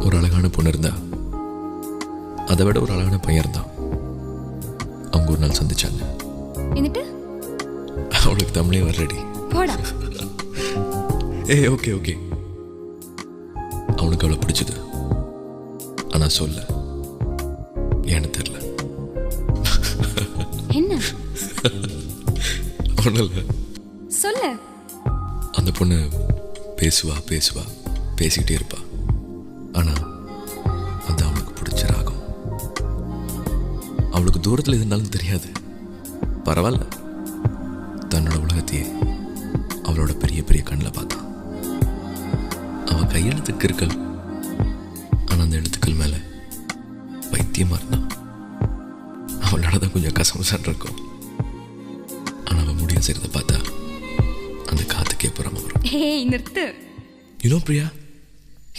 ஒரு அழகான பொண்ணு இருந்தா, அதை விட ஒரு அழகான பையன் இருந்தான். அவங்க ஒரு நாள் சந்திச்சாங்க. എന്നിട്ട് அவளுக்கு தமிழே வரலடி. போடா. Okay okay. அவனுக்கு அவளை பிடிச்சது, ஆனா சொல்ல ஏன்னு தெரியல. என்ன ஒன்றும் இல்லை. சொல்ல. அந்த பொண்ணு பேசுவா பேசிக்கிட்டே இருப்பா. ஆனா அது அவனுக்கு பிடிச்ச ராகம். அவளுக்கு தூரத்தில் இருந்தாலும் தெரியாது. பரவாயில்ல, தன்னோட உலகத்தையே அவளோட பெரிய பெரிய கண்ணில் பார்த்தான். அவன் கையெழுத்துக்கு இருக்கல், ஆனால் அந்த எழுத்துக்கள் மேலே பைத்தியமா இருந்தான். அவளோட தான் கொஞ்சம் கசமசான் இருக்கும். ஆனால் அவன் முடிய செய்கிறத பார்த்தா அந்த காத்துக்கே புறமா வரும். ஏய் நிறுத்து. யூனோ பிரியா,